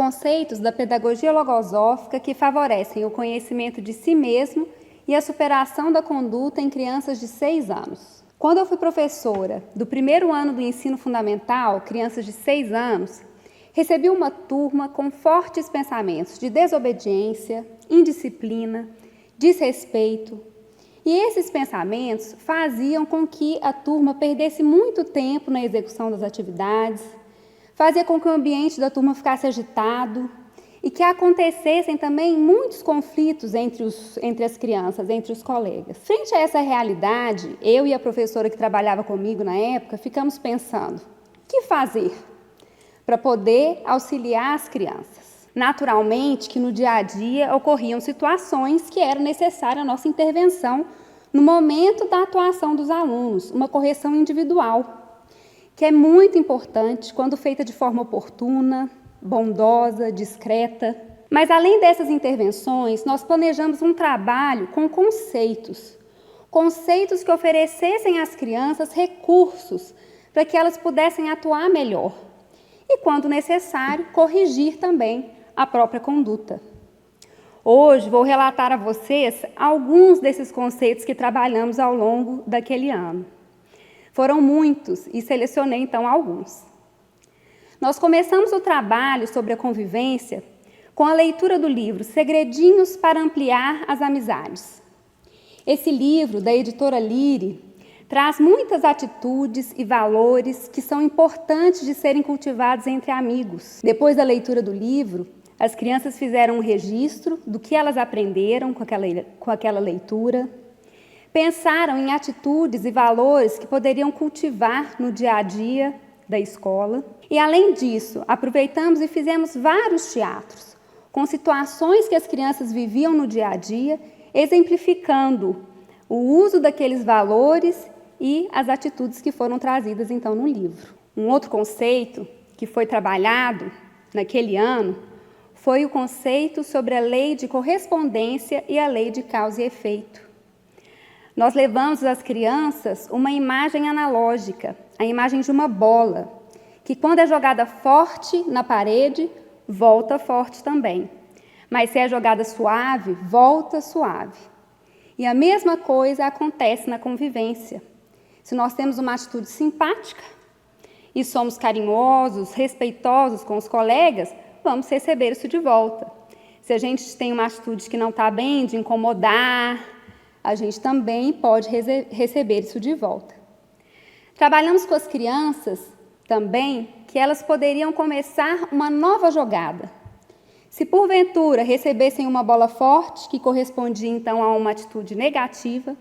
conceitos da pedagogia logosófica que favorecem o conhecimento de si mesmo e a superação da conduta em crianças de 6 anos. Quando eu fui professora do primeiro ano do ensino fundamental, crianças de 6 anos, recebi uma turma com fortes pensamentos de desobediência, indisciplina, desrespeito. E esses pensamentos faziam com que a turma perdesse muito tempo na execução das atividades, fazia com que o ambiente da turma ficasse agitado e que acontecessem também muitos conflitos entre as crianças, entre os colegas. Frente a essa realidade, eu e a professora que trabalhava comigo na época ficamos pensando: o que fazer para poder auxiliar as crianças? Naturalmente que no dia a dia ocorriam situações que era necessária a nossa intervenção no momento da atuação dos alunos, uma correção individual, que é muito importante quando feita de forma oportuna, bondosa, discreta. Mas além dessas intervenções, nós planejamos um trabalho com conceitos que oferecessem às crianças recursos para que elas pudessem atuar melhor e, quando necessário, corrigir também a própria conduta. Hoje vou relatar a vocês alguns desses conceitos que trabalhamos ao longo daquele ano. Foram muitos e selecionei então alguns. Nós começamos o trabalho sobre a convivência com a leitura do livro Segredinhos para Ampliar as Amizades. Esse livro, da editora Lyri, traz muitas atitudes e valores que são importantes de serem cultivados entre amigos. Depois da leitura do livro, as crianças fizeram um registro do que elas aprenderam com aquela leitura, pensaram em atitudes e valores que poderiam cultivar no dia a dia da escola. E, além disso, aproveitamos e fizemos vários teatros, com situações que as crianças viviam no dia a dia, exemplificando o uso daqueles valores e as atitudes que foram trazidas, então, no livro. Um outro conceito que foi trabalhado naquele ano foi o conceito sobre a lei de correspondência e a lei de causa e efeito. Nós levamos às crianças uma imagem analógica, a imagem de uma bola, que quando é jogada forte na parede, volta forte também. Mas se é jogada suave, volta suave. E a mesma coisa acontece na convivência. Se nós temos uma atitude simpática e somos carinhosos, respeitosos com os colegas, vamos receber isso de volta. Se a gente tem uma atitude que não está bem, de incomodar, a gente também pode receber isso de volta. Trabalhamos com as crianças também que elas poderiam começar uma nova jogada. Se porventura recebessem uma bola forte, que correspondia então a uma atitude negativa,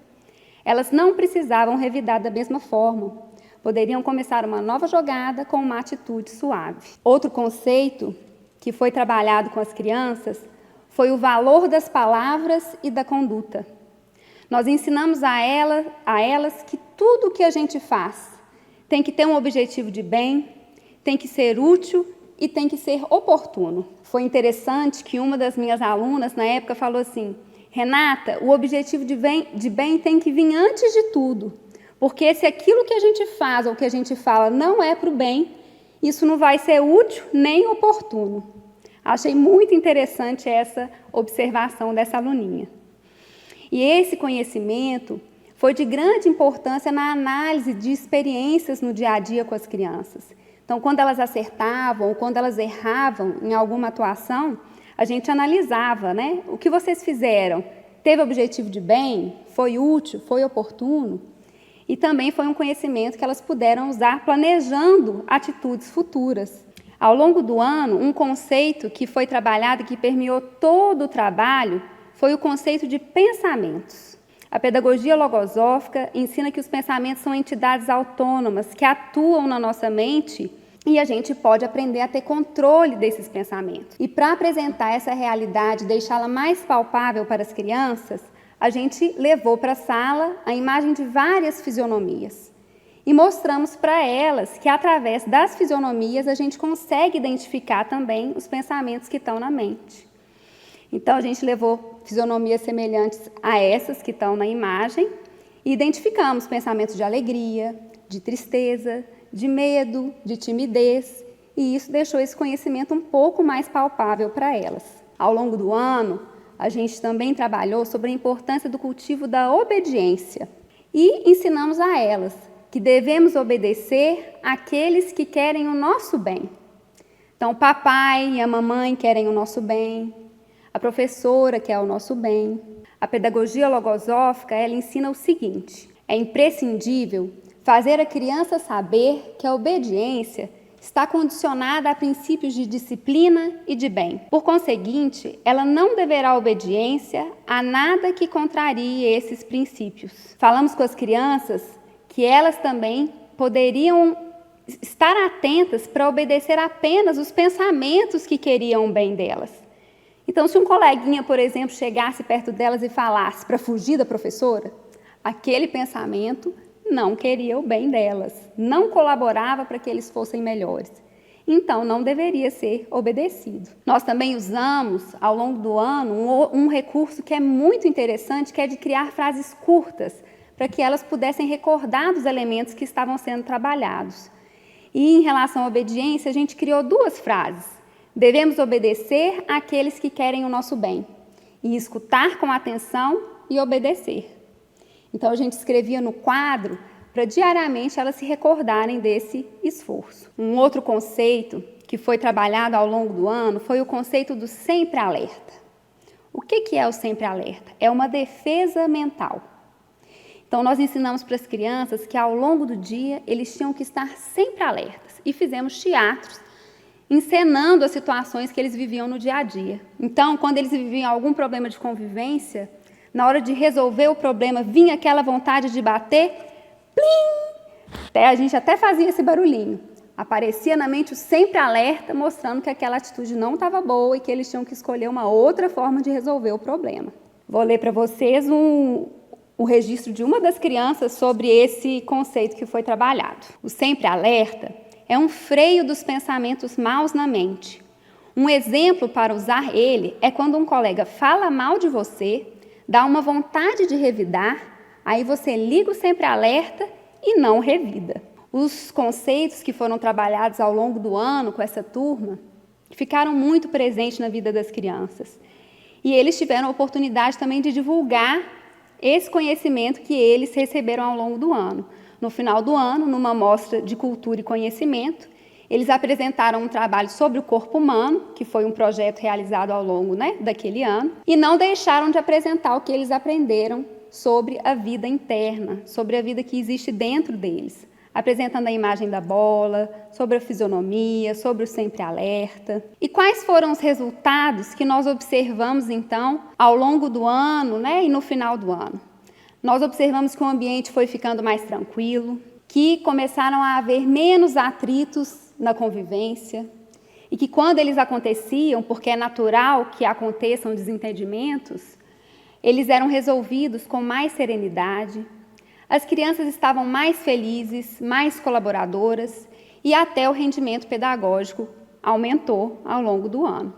elas não precisavam revidar da mesma forma. Poderiam começar uma nova jogada com uma atitude suave. Outro conceito que foi trabalhado com as crianças foi o valor das palavras e da conduta. Nós ensinamos a elas que tudo o que a gente faz tem que ter um objetivo de bem, tem que ser útil e tem que ser oportuno. Foi interessante que uma das minhas alunas, na época, falou assim: Renata, o objetivo de bem tem que vir antes de tudo, porque se aquilo que a gente faz ou que a gente fala não é para o bem, isso não vai ser útil nem oportuno. Achei muito interessante essa observação dessa aluninha. E esse conhecimento foi de grande importância na análise de experiências no dia a dia com as crianças. Então, quando elas acertavam ou quando elas erravam em alguma atuação, a gente analisava, né? O que vocês fizeram? Teve objetivo de bem? Foi útil? Foi oportuno? E também foi um conhecimento que elas puderam usar planejando atitudes futuras. Ao longo do ano, um conceito que foi trabalhado e que permeou todo o trabalho foi o conceito de pensamentos. A pedagogia logosófica ensina que os pensamentos são entidades autônomas que atuam na nossa mente e a gente pode aprender a ter controle desses pensamentos. E para apresentar essa realidade, deixá-la mais palpável para as crianças, a gente levou para a sala a imagem de várias fisionomias. E mostramos para elas que, através das fisionomias, a gente consegue identificar também os pensamentos que estão na mente. Então, a gente levou fisionomias semelhantes a essas que estão na imagem e identificamos pensamentos de alegria, de tristeza, de medo, de timidez e isso deixou esse conhecimento um pouco mais palpável para elas. Ao longo do ano, a gente também trabalhou sobre a importância do cultivo da obediência e ensinamos a elas que devemos obedecer àqueles que querem o nosso bem. Então, o papai e a mamãe querem o nosso bem, a professora quer o nosso bem. A pedagogia logosófica, ela ensina o seguinte: é imprescindível fazer a criança saber que a obediência está condicionada a princípios de disciplina e de bem. Por conseguinte, ela não deverá obediência a nada que contrarie esses princípios. Falamos com as crianças que elas também poderiam estar atentas para obedecer apenas os pensamentos que queriam o bem delas. Então, se um coleguinha, por exemplo, chegasse perto delas e falasse para fugir da professora, aquele pensamento não queria o bem delas, não colaborava para que eles fossem melhores. Então, não deveria ser obedecido. Nós também usamos, ao longo do ano, um recurso que é muito interessante, que é de criar frases curtas, para que elas pudessem recordar dos elementos que estavam sendo trabalhados. E, em relação à obediência, a gente criou 2 frases. Devemos obedecer àqueles que querem o nosso bem, e escutar com atenção e obedecer. Então, a gente escrevia no quadro para diariamente elas se recordarem desse esforço. Um outro conceito que foi trabalhado ao longo do ano foi o conceito do sempre alerta. O que é o sempre alerta? É uma defesa mental. Então, nós ensinamos para as crianças que ao longo do dia eles tinham que estar sempre alertas e fizemos teatros encenando as situações que eles viviam no dia a dia. Então, quando eles viviam algum problema de convivência, na hora de resolver o problema, vinha aquela vontade de bater, plim! A gente até fazia esse barulhinho. Aparecia na mente o sempre alerta, mostrando que aquela atitude não estava boa e que eles tinham que escolher uma outra forma de resolver o problema. Vou ler para vocês o registro de uma das crianças sobre esse conceito que foi trabalhado. O sempre alerta é um freio dos pensamentos maus na mente. Um exemplo para usar ele é quando um colega fala mal de você, dá uma vontade de revidar, aí você liga o sempre alerta e não revida. Os conceitos que foram trabalhados ao longo do ano com essa turma ficaram muito presentes na vida das crianças. E eles tiveram a oportunidade também de divulgar esse conhecimento que eles receberam ao longo do ano. No final do ano, numa mostra de cultura e conhecimento, eles apresentaram um trabalho sobre o corpo humano, que foi um projeto realizado ao longo daquele ano, e não deixaram de apresentar o que eles aprenderam sobre a vida interna, sobre a vida que existe dentro deles, apresentando a imagem da bola, sobre a fisionomia, sobre o sempre alerta. E quais foram os resultados que nós observamos, então, ao longo do ano e no final do ano? Nós observamos que o ambiente foi ficando mais tranquilo, que começaram a haver menos atritos na convivência e que quando eles aconteciam, porque é natural que aconteçam desentendimentos, eles eram resolvidos com mais serenidade. As crianças estavam mais felizes, mais colaboradoras e até o rendimento pedagógico aumentou ao longo do ano.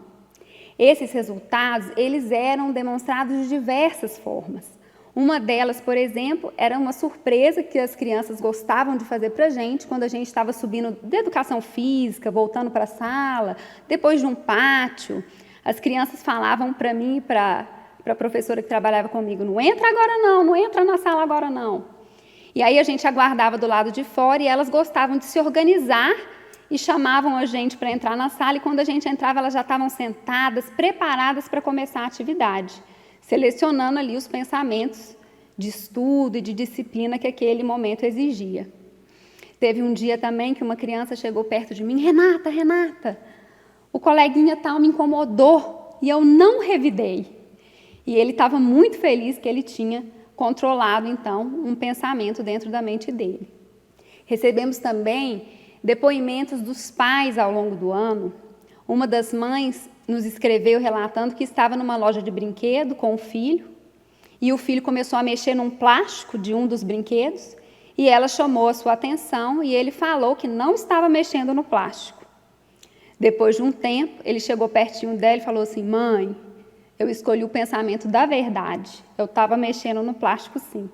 Esses resultados, eles eram demonstrados de diversas formas. Uma delas, por exemplo, era uma surpresa que as crianças gostavam de fazer para a gente quando a gente estava subindo de educação física, voltando para a sala, depois de um pátio. As crianças falavam para mim e para a professora que trabalhava comigo: não entra agora não, não entra na sala agora não. E aí a gente aguardava do lado de fora e elas gostavam de se organizar e chamavam a gente para entrar na sala, e quando a gente entrava elas já estavam sentadas, preparadas para começar a atividade, selecionando ali os pensamentos de estudo e de disciplina que aquele momento exigia. Teve um dia também que uma criança chegou perto de mim: Renata, o coleguinha tal me incomodou e eu não revidei. E ele estava muito feliz que ele tinha controlado, então, um pensamento dentro da mente dele. Recebemos também depoimentos dos pais ao longo do ano. Uma das mães nos escreveu relatando que estava numa loja de brinquedo com o filho, e o filho começou a mexer num plástico de um dos brinquedos, e ela chamou a sua atenção e ele falou que não estava mexendo no plástico. Depois de um tempo, ele chegou pertinho dela e falou assim: mãe, eu escolhi o pensamento da verdade, eu estava mexendo no plástico sim.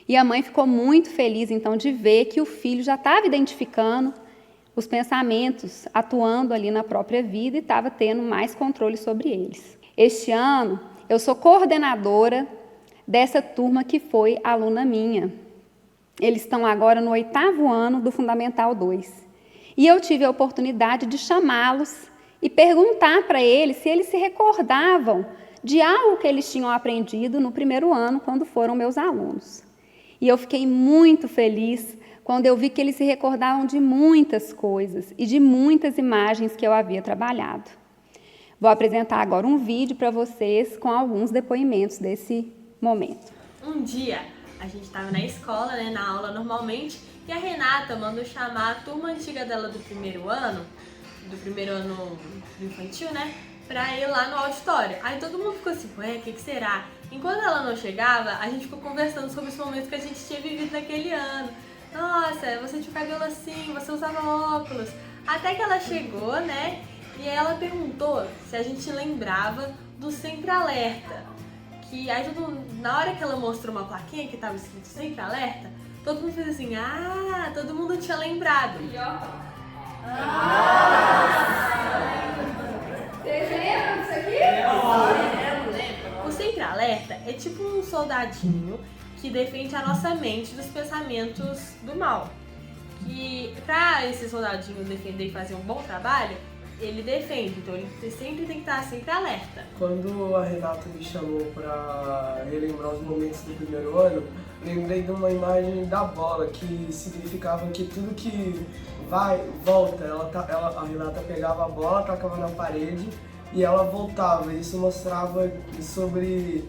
E a mãe ficou muito feliz então de ver que o filho já estava identificando os pensamentos atuando ali na própria vida e estava tendo mais controle sobre eles. Este ano, eu sou coordenadora dessa turma que foi aluna minha. Eles estão agora no 8º ano do Fundamental 2. E eu tive a oportunidade de chamá-los e perguntar para eles se eles se recordavam de algo que eles tinham aprendido no 1º ano, quando foram meus alunos. E eu fiquei muito feliz quando eu vi que eles se recordavam de muitas coisas e de muitas imagens que eu havia trabalhado. Vou apresentar agora um vídeo para vocês com alguns depoimentos desse momento. Um dia, a gente estava na escola, na aula normalmente, e a Renata mandou chamar a turma antiga dela do 1º ano, do infantil, pra ir lá no auditório. Aí todo mundo ficou assim, ué, o que será? Enquanto ela não chegava, a gente ficou conversando sobre os momentos que a gente tinha vivido naquele ano. Nossa, você tinha o cabelo assim, você usava óculos. Até que ela chegou, e ela perguntou se a gente lembrava do Sempre Alerta. Que aí na hora que ela mostrou uma plaquinha que estava escrito Sempre Alerta, todo mundo fez assim, todo mundo tinha lembrado. Vocês lembram disso aqui? O Sempre Alerta é tipo um soldadinho que defende a nossa mente dos pensamentos do mal. Que pra esse soldadinho defender e fazer um bom trabalho, ele defende, então ele sempre tem que estar sempre alerta. Quando a Renata me chamou para relembrar os momentos do 1º ano, lembrei de uma imagem da bola, que significava que tudo que volta, a Renata pegava a bola, tacava na parede e ela voltava. Isso mostrava sobre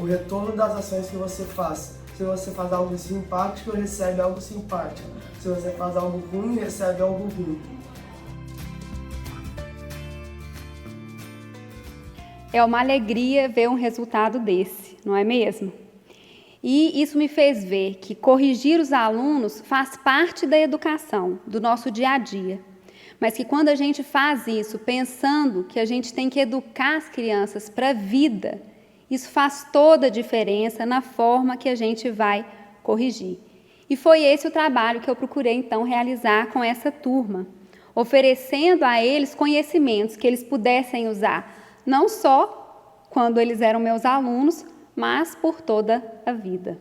o retorno das ações que você faz. Se você faz algo simpático, recebe algo simpático. Se você faz algo ruim, recebe algo ruim. É uma alegria ver um resultado desse, não é mesmo? E isso me fez ver que corrigir os alunos faz parte da educação, do nosso dia a dia. Mas que quando a gente faz isso pensando que a gente tem que educar as crianças para a vida, isso faz toda a diferença na forma que a gente vai corrigir. E foi esse o trabalho que eu procurei, então, realizar com essa turma, oferecendo a eles conhecimentos que eles pudessem usar, não só quando eles eram meus alunos, mas por toda a vida.